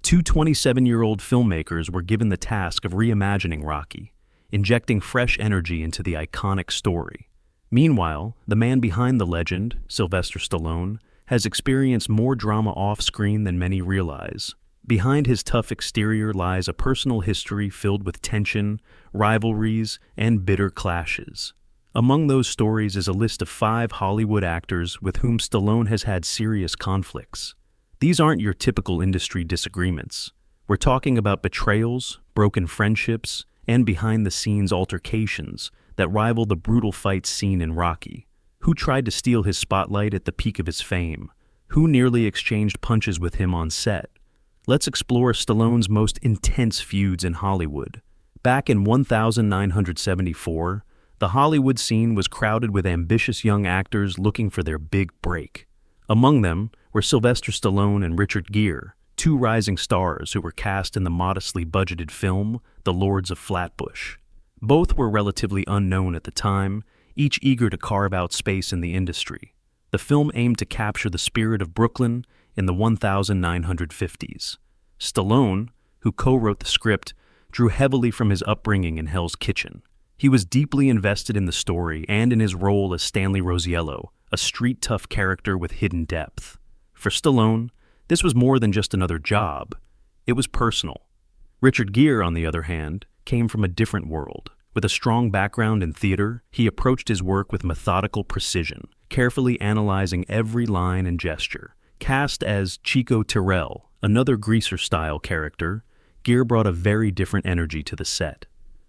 Two 27-year-old filmmakers were given the task of reimagining Rocky, injecting fresh energy into the iconic story. Meanwhile, the man behind the legend, Sylvester Stallone, has experienced more drama off-screen than many realize. Behind his tough exterior lies a personal history filled with tension, rivalries, and bitter clashes. Among those stories is a list of 5 Hollywood actors with whom Stallone has had serious conflicts. These aren't your typical industry disagreements. We're talking about betrayals, broken friendships, and behind-the-scenes altercations that rival the brutal fights seen in Rocky. Who tried to steal his spotlight at the peak of his fame? Who nearly exchanged punches with him on set? Let's explore Stallone's most intense feuds in Hollywood. Back in 1974, the Hollywood scene was crowded with ambitious young actors looking for their big break. Among them were Sylvester Stallone and Richard Gere, 2 rising stars who were cast in the modestly budgeted film The Lords of Flatbush. Both were relatively unknown at the time, each eager to carve out space in the industry. The film aimed to capture the spirit of Brooklyn in the 1950s. Stallone, who co-wrote the script, drew heavily from his upbringing in Hell's Kitchen. He was deeply invested in the story and in his role as Stanley Rosiello, a street-tough character with hidden depth. For Stallone, this was more than just another job. It was personal. Richard Gere, on the other hand, came from a different world. With a strong background in theater, he approached his work with methodical precision, carefully analyzing every line and gesture. Cast as Chico Tyrell, another greaser-style character, Gere brought a very different energy to the set.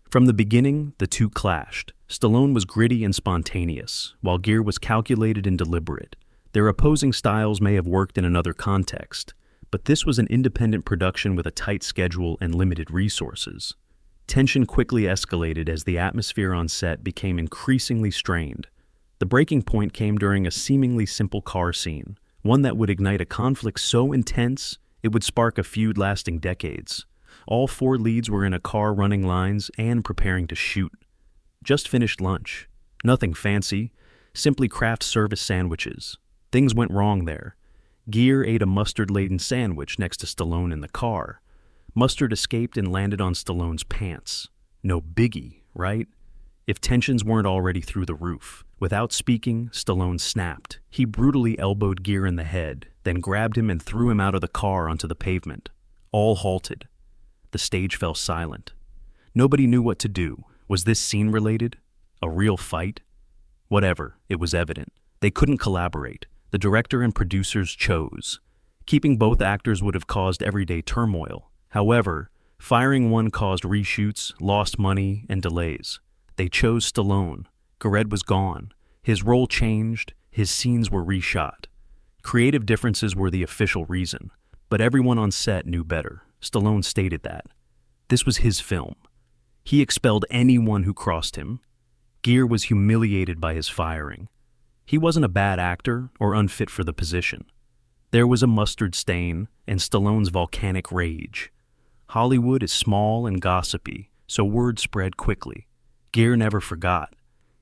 From the beginning, the two clashed. Stallone was gritty and spontaneous, while Gere was calculated and deliberate. Their opposing styles may have worked in another context, but this was an independent production with a tight schedule and limited resources. Tension quickly escalated as the atmosphere on set became increasingly strained. The breaking point came during a seemingly simple car scene, one that would ignite a conflict so intense it would spark a feud lasting decades. All 4 leads were in a car running lines and preparing to shoot. Just finished lunch. Nothing fancy, simply craft service sandwiches. Things went wrong there. Gere ate a mustard-laden sandwich next to Stallone in the car. Mustard escaped and landed on Stallone's pants. No biggie, right? If tensions weren't already through the roof. Without speaking, Stallone snapped. He brutally elbowed Gere in the head, then grabbed him and threw him out of the car onto the pavement. All halted. The stage fell silent. Nobody knew what to do. Was this scene related? A real fight? Whatever, it was evident. They couldn't collaborate. The director and producers chose. Keeping both actors would have caused everyday turmoil. However, firing one caused reshoots, lost money, and delays. They chose Stallone. Gere was gone. His role changed. His scenes were reshot. Creative differences were the official reason, but everyone on set knew better. Stallone stated that. This was his film. He expelled anyone who crossed him. Gere was humiliated by his firing. He wasn't a bad actor or unfit for the position. There was a mustard stain and Stallone's volcanic rage. Hollywood is small and gossipy, so word spread quickly. Gere never forgot.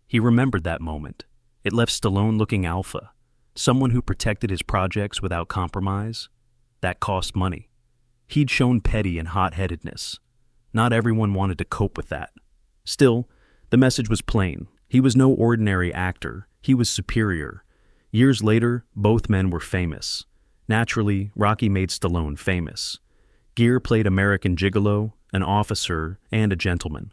He remembered that moment. It left Stallone looking alpha, someone who protected his projects without compromise. That cost money. He'd shown petty and hot-headedness. Not everyone wanted to cope with that. Still, the message was plain. He was no ordinary actor. He was superior. Years later, both men were famous. Naturally, Rocky made Stallone famous. Gere played American Gigolo, an officer, and a gentleman.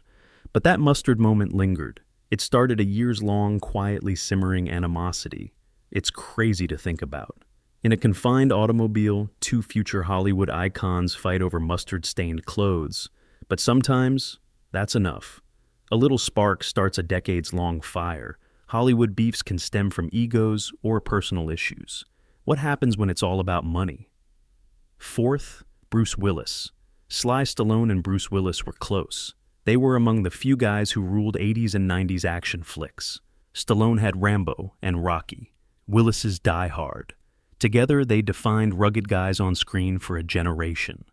But that mustard moment lingered. It started a years-long, quietly simmering animosity. It's crazy to think about. In a confined automobile, 2 future Hollywood icons fight over mustard-stained clothes. But sometimes, that's enough. A little spark starts a decades-long fire. Hollywood beefs can stem from egos or personal issues. What happens when it's all about money? Fourth, Bruce Willis. Sly Stallone and Bruce Willis were close. They were among the few guys who ruled 80s and 90s action flicks. Stallone had Rambo and Rocky. Willis's Die Hard. Together, they defined rugged guys on screen for a generation.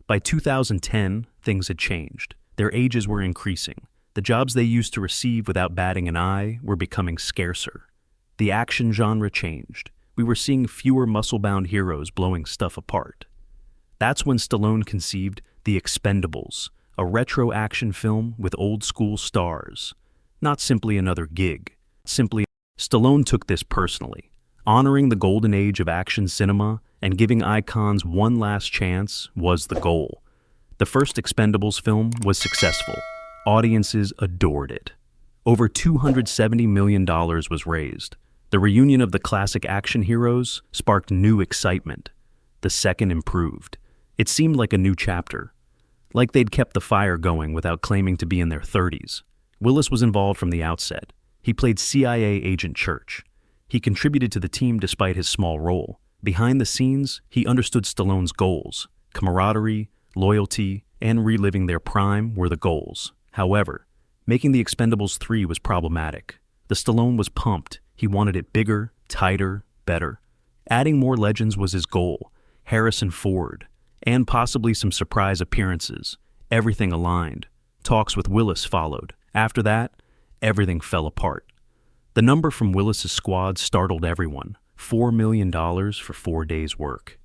By 2010, things had changed. Their ages were increasing. The jobs they used to receive without batting an eye were becoming scarcer. The action genre changed. We were seeing fewer muscle-bound heroes blowing stuff apart. That's when Stallone conceived The Expendables, a retro action film with old-school stars. Not simply another gig. Stallone took this personally, honoring the golden age of action cinema and giving icons one last chance was the goal. The first Expendables film was successful. Audiences adored it. Over $270 million was raised. The reunion of the classic action heroes sparked new excitement. The second improved. It seemed like a new chapter, like they'd kept the fire going without claiming to be in their 30s. Willis was involved from the outset. He played CIA agent Church. He contributed to the team despite his small role. Behind the scenes, he understood Stallone's goals. Camaraderie, loyalty, and reliving their prime were the goals. However, making The Expendables 3 was problematic. The Stallone was pumped. He wanted it bigger, tighter, better. Adding more legends was his goal. Harrison Ford, and possibly some surprise appearances. Everything aligned. Talks with Willis followed. After that, everything fell apart. The number from Willis's squad startled everyone. $4 million for 4 days' work.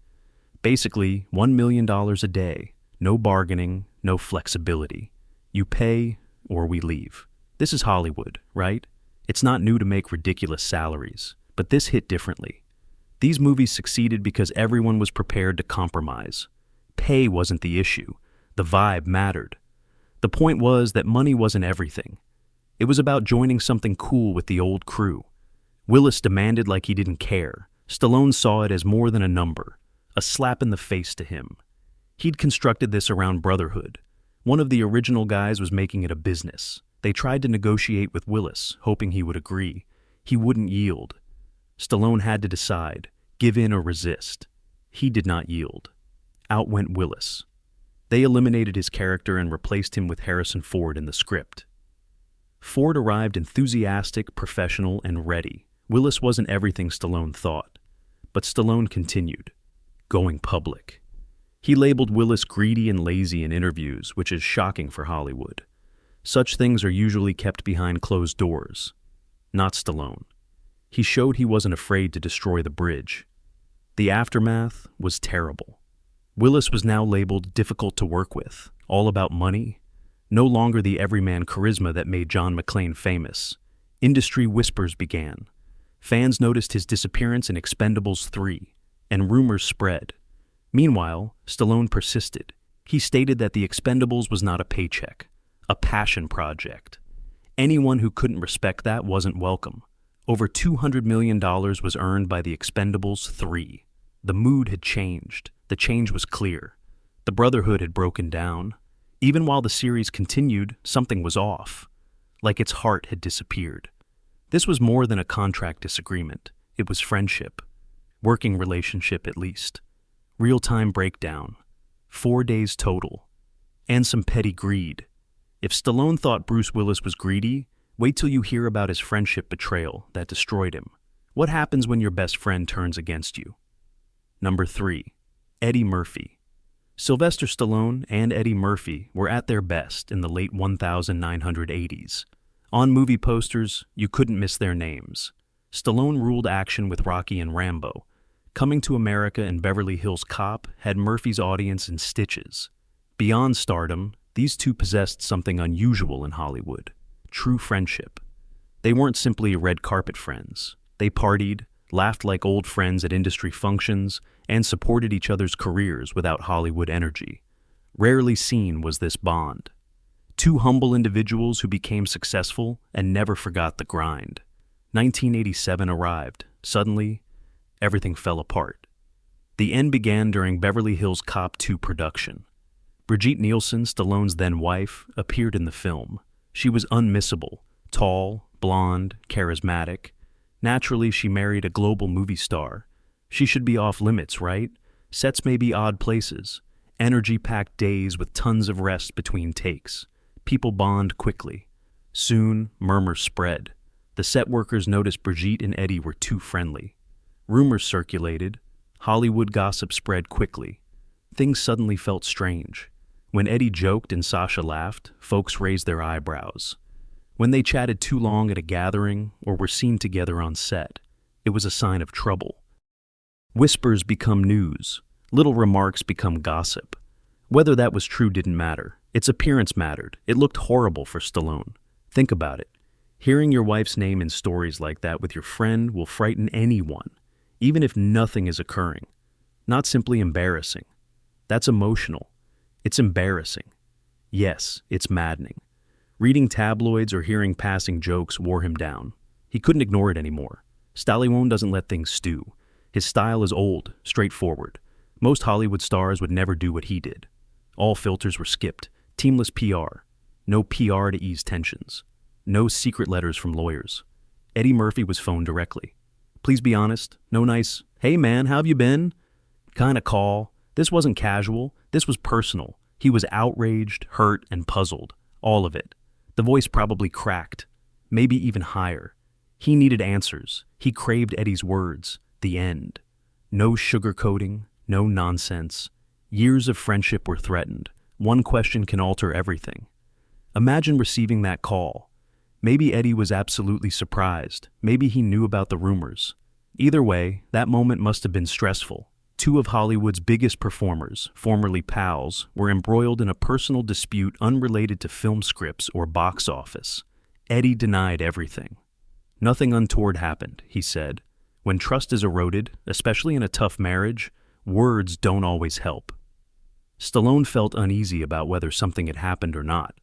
Basically, $1 million a day. No bargaining, no flexibility. You pay, or we leave. This is Hollywood, right? It's not new to make ridiculous salaries, but this hit differently. These movies succeeded because everyone was prepared to compromise. Pay wasn't the issue. The vibe mattered. The point was that money wasn't everything. It was about joining something cool with the old crew. Willis demanded like he didn't care. Stallone saw it as more than a number, a slap in the face to him. He'd constructed this around brotherhood. One of the original guys was making it a business. They tried to negotiate with Willis, hoping he would agree. He wouldn't yield. Stallone had to decide, give in or resist. He did not yield. Out went Willis. They eliminated his character and replaced him with Harrison Ford in the script. Ford arrived enthusiastic, professional, and ready. Willis wasn't everything Stallone thought. But Stallone continued, going public. He labeled Willis greedy and lazy in interviews, which is shocking for Hollywood. Such things are usually kept behind closed doors. Not Stallone. He showed he wasn't afraid to destroy the bridge. The aftermath was terrible. Willis was now labeled difficult to work with, all about money, no longer the everyman charisma that made John McClane famous. Industry whispers began. Fans noticed his disappearance in Expendables 3, and rumors spread. Meanwhile, Stallone persisted. He stated that The Expendables was not a paycheck, a passion project. Anyone who couldn't respect that wasn't welcome. Over $200 million was earned by The Expendables 3. The mood had changed. The change was clear. The brotherhood had broken down. Even while the series continued, something was off. Like its heart had disappeared. This was more than a contract disagreement. It was friendship. Working relationship, at least. Real-time breakdown. 4 days total. And some petty greed. If Stallone thought Bruce Willis was greedy, wait till you hear about his friendship betrayal that destroyed him. What happens when your best friend turns against you? Number 3. Eddie Murphy. Sylvester Stallone and Eddie Murphy were at their best in the late 1980s. On movie posters, you couldn't miss their names. Stallone ruled action with Rocky and Rambo. Coming to America and Beverly Hills Cop had Murphy's audience in stitches. Beyond stardom, these two possessed something unusual in Hollywood. True friendship. They weren't simply red carpet friends. They partied, laughed like old friends at industry functions, and supported each other's careers without Hollywood energy. Rarely seen was this bond. Two humble individuals who became successful and never forgot the grind. 1987 arrived. Suddenly, everything fell apart. The end began during Beverly Hills Cop 2 production. Brigitte Nielsen, Stallone's then-wife, appeared in the film. She was unmissable, tall, blonde, charismatic. Naturally, she married a global movie star. She should be off limits, right? Sets may be odd places. Energy-packed days with tons of rest between takes. People bond quickly. Soon, murmurs spread. The set workers noticed Brigitte and Eddie were too friendly. Rumors circulated. Hollywood gossip spread quickly. Things suddenly felt strange. When Eddie joked and Sasha laughed, folks raised their eyebrows. When they chatted too long at a gathering or were seen together on set, it was a sign of trouble. Whispers become news. Little remarks become gossip. Whether that was true didn't matter. Its appearance mattered. It looked horrible for Stallone. Think about it. Hearing your wife's name in stories like that with your friend will frighten anyone, even if nothing is occurring. Not simply embarrassing. That's emotional. It's embarrassing. Yes, it's maddening. Reading tabloids or hearing passing jokes wore him down. He couldn't ignore it anymore. Stallone doesn't let things stew. His style is old, straightforward. Most Hollywood stars would never do what he did. All filters were skipped. Teamless PR. No PR to ease tensions. No secret letters from lawyers. Eddie Murphy was phoned directly. Please be honest. No nice, "Hey man, how have you been?" kind of call. This wasn't casual. This was personal. He was outraged, hurt, and puzzled. All of it. The voice probably cracked. Maybe even higher. He needed answers. He craved Eddie's words. The end. No sugarcoating. No nonsense. Years of friendship were threatened. One question can alter everything. Imagine receiving that call. Maybe Eddie was absolutely surprised. Maybe he knew about the rumors. Either way, that moment must have been stressful. Two of Hollywood's biggest performers, formerly pals, were embroiled in a personal dispute unrelated to film scripts or box office. Eddie denied everything. Nothing untoward happened, he said. When trust is eroded, especially in a tough marriage, words don't always help. Stallone felt uneasy about whether something had happened or not.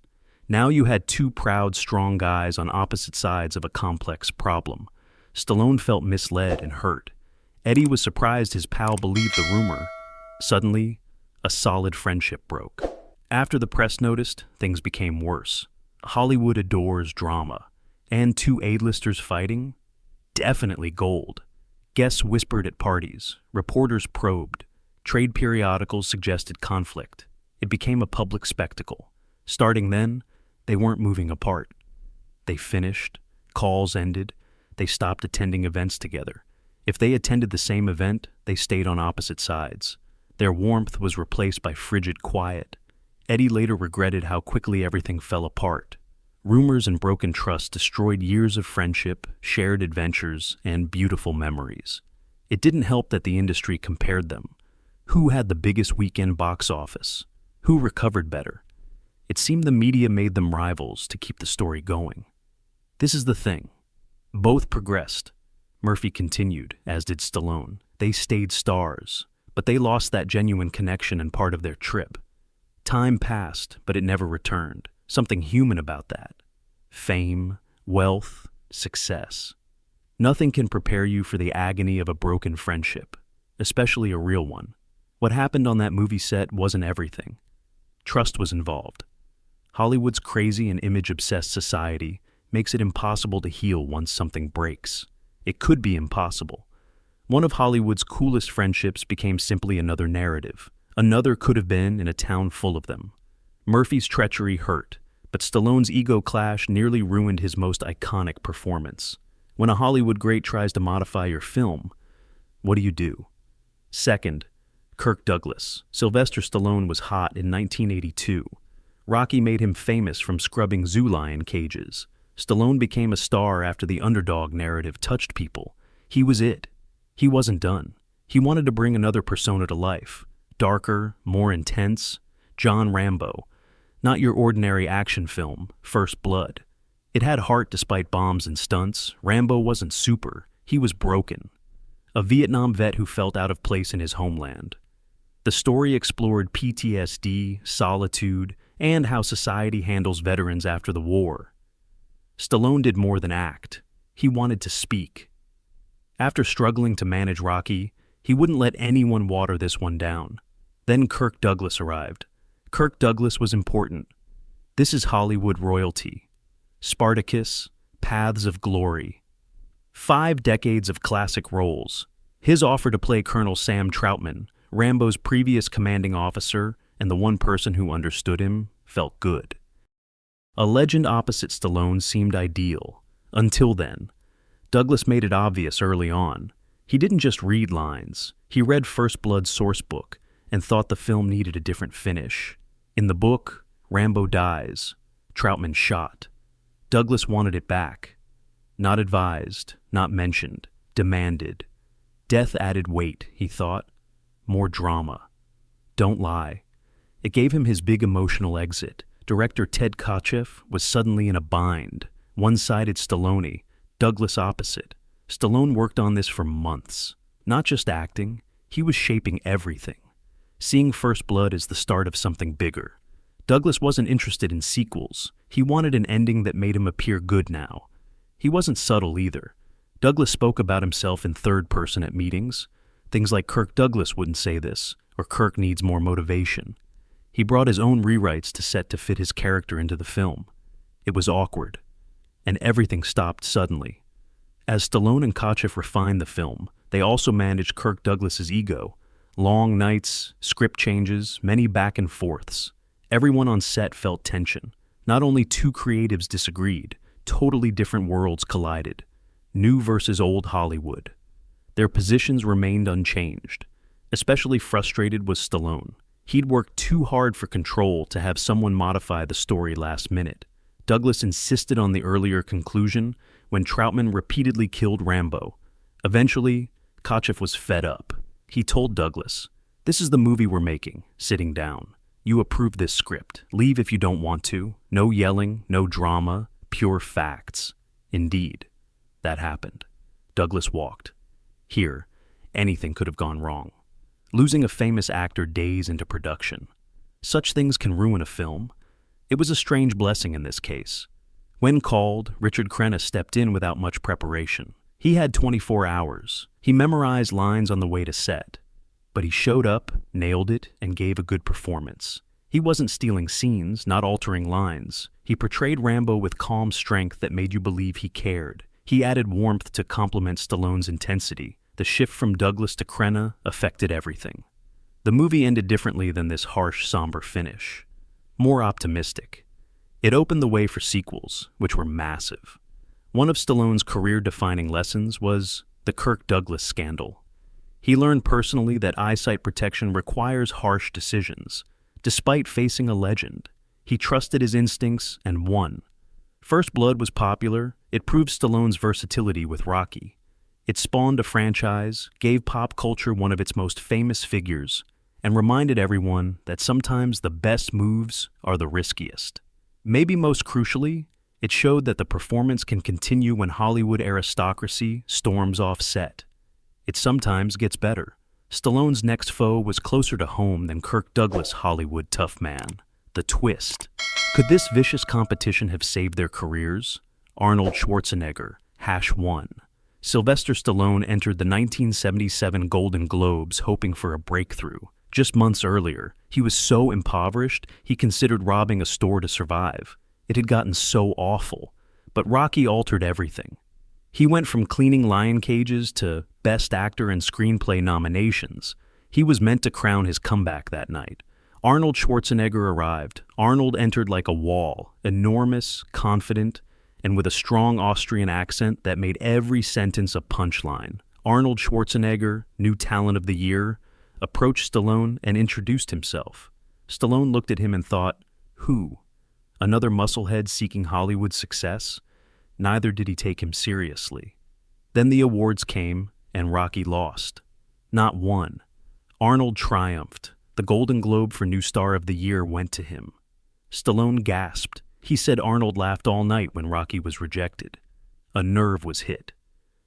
Now you had two proud, strong guys on opposite sides of a complex problem. Stallone felt misled and hurt. Eddie was surprised his pal believed the rumor. Suddenly, a solid friendship broke. After the press noticed, things became worse. Hollywood adores drama. And two A-listers fighting? Definitely gold. Guests whispered at parties. Reporters probed. Trade periodicals suggested conflict. It became a public spectacle. Starting then, they weren't moving apart. They finished. Calls ended. They stopped attending events together. If they attended the same event, they stayed on opposite sides. Their warmth was replaced by frigid quiet. Eddie later regretted how quickly everything fell apart. Rumors and broken trust destroyed years of friendship, shared adventures, and beautiful memories. It didn't help that the industry compared them. Who had the biggest weekend box office? Who recovered better? It seemed the media made them rivals to keep the story going. This is the thing. Both progressed. Murphy continued, as did Stallone. They stayed stars, but they lost that genuine connection and part of their trip. Time passed, but it never returned. Something human about that. Fame, wealth, success. Nothing can prepare you for the agony of a broken friendship, especially a real one. What happened on that movie set wasn't everything. Trust was involved. Hollywood's crazy and image-obsessed society makes it impossible to heal once something breaks. It could be impossible. One of Hollywood's coolest friendships became simply another narrative. Another could have been in a town full of them. Murphy's treachery hurt, but Stallone's ego clash nearly ruined his most iconic performance. When a Hollywood great tries to modify your film, what do? Second, Kirk Douglas. Sylvester Stallone was hot in 1982. Rocky made him famous from scrubbing zoo lion cages. Stallone became a star after the underdog narrative touched people. He was it. He wasn't done. He wanted to bring another persona to life. Darker, more intense. John Rambo. Not your ordinary action film, First Blood. It had heart despite bombs and stunts. Rambo wasn't super. He was broken. A Vietnam vet who felt out of place in his homeland. The story explored PTSD, solitude, and how society handles veterans after the war. Stallone did more than act. He wanted to speak. After struggling to manage Rocky, he wouldn't let anyone water this one down. Then Kirk Douglas arrived. Kirk Douglas was important. This is Hollywood royalty. Spartacus, Paths of Glory. 5 decades of classic roles. His offer to play Colonel Sam Troutman, Rambo's previous commanding officer and the one person who understood him, felt good. A legend opposite Stallone seemed ideal. Until then. Douglas made it obvious early on. He didn't just read lines. He read First Blood's source book and thought the film needed a different finish. In the book, Rambo dies. Troutman shot. Douglas wanted it back. Not advised, not mentioned, demanded. Death added weight, he thought. more drama. Don't lie. It gave him his big emotional exit. Director Ted Kotcheff was suddenly in a bind. One-sided Stallone, Douglas opposite. Stallone worked on this for months. Not just acting, he was shaping everything. Seeing First Blood as the start of something bigger. Douglas wasn't interested in sequels. He wanted an ending that made him appear good now. He wasn't subtle either. Douglas spoke about himself in third person at meetings. Things like Kirk Douglas wouldn't say this, or Kirk needs more motivation. He brought his own rewrites to set to fit his character into the film. It was awkward. And everything stopped suddenly. As Stallone and Kotcheff refined the film, they also managed Kirk Douglas's ego. Long nights, script changes, many back and forths. Everyone on set felt tension. Not only two creatives disagreed, totally different worlds collided. New versus old Hollywood. Their positions remained unchanged. Especially frustrated was Stallone. He'd worked too hard for control to have someone modify the story last minute. Douglas insisted on the earlier conclusion when Troutman repeatedly killed Rambo. Eventually, Kotcheff was fed up. He told Douglas, "This is the movie we're making, sitting down. You approve this script. Leave if you don't want to. No yelling, no drama, pure facts." Indeed, that happened. Douglas walked. Here, anything could have gone wrong. Losing a famous actor days into production. Such things can ruin a film. It was a strange blessing in this case. When called, Richard Crenna stepped in without much preparation. He had 24 hours. He memorized lines on the way to set. But he showed up, nailed it, and gave a good performance. He wasn't stealing scenes, not altering lines. He portrayed Rambo with calm strength that made you believe he cared. He added warmth to complement Stallone's intensity. The shift from Douglas to Crenna affected everything. The movie ended differently than this harsh, somber finish. More optimistic. It opened the way for sequels, which were massive. One of Stallone's career-defining lessons was the Kirk Douglas scandal. He learned personally that eyesight protection requires harsh decisions. Despite facing a legend, he trusted his instincts and won. First Blood was popular. It proved Stallone's versatility with Rocky. It spawned a franchise, gave pop culture one of its most famous figures, and reminded everyone that sometimes the best moves are the riskiest. Maybe most crucially, it showed that the performance can continue when Hollywood aristocracy storms off set. It sometimes gets better. Stallone's next foe was closer to home than Kirk Douglas' Hollywood tough man. The twist. Could this vicious competition have saved their careers? Arnold Schwarzenegger, #1. Sylvester Stallone entered the 1977 Golden Globes hoping for a breakthrough. Just months earlier, he was so impoverished he considered robbing a store to survive. It had gotten so awful. But Rocky altered everything. He went from cleaning lion cages to Best Actor and Screenplay nominations. He was meant to crown his comeback that night. Arnold Schwarzenegger arrived. Arnold entered like a wall, enormous, confident, and with a strong Austrian accent that made every sentence a punchline. Arnold Schwarzenegger, new talent of the year, approached Stallone and introduced himself. Stallone looked at him and thought, who? Another musclehead seeking Hollywood success? Neither did he take him seriously. Then the awards came, and Rocky lost. Not one. Arnold triumphed. The Golden Globe for New Star of the Year went to him. Stallone gasped. He said Arnold laughed all night when Rocky was rejected. A nerve was hit.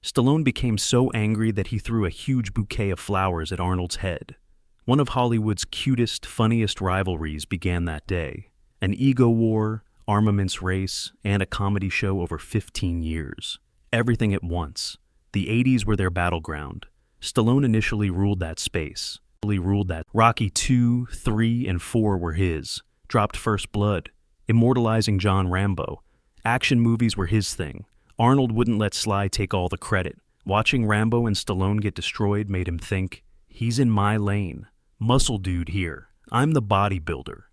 Stallone became so angry that he threw a huge bouquet of flowers at Arnold's head. One of Hollywood's cutest, funniest rivalries began that day. An ego war, armaments race, and a comedy show over 15 years. Everything at once. The 80s were their battleground. Stallone initially ruled that space. Rocky 2, 3, and 4 were his. Dropped First Blood. Immortalizing John Rambo. Action movies were his thing. Arnold wouldn't let Sly take all the credit. Watching Rambo and Stallone get destroyed made him think, he's in my lane. Muscle dude here. I'm the bodybuilder.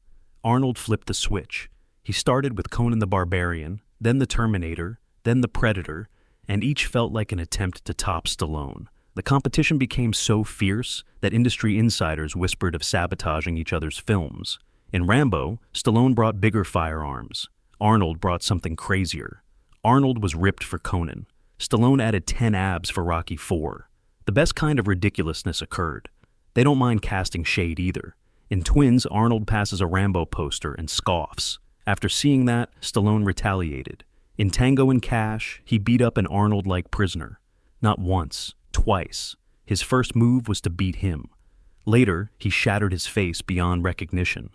Arnold flipped the switch. He started with Conan the Barbarian, then the Terminator, then the Predator, and each felt like an attempt to top Stallone. The competition became so fierce that industry insiders whispered of sabotaging each other's films. In Rambo, Stallone brought bigger firearms. Arnold brought something crazier. Arnold was ripped for Conan. Stallone added 10 abs for Rocky 4. The best kind of ridiculousness occurred. They don't mind casting shade either. In Twins, Arnold passes a Rambo poster and scoffs. After seeing that, Stallone retaliated. In Tango and Cash, he beat up an Arnold-like prisoner. Not once, twice. His first move was to beat him. Later, he shattered his face beyond recognition.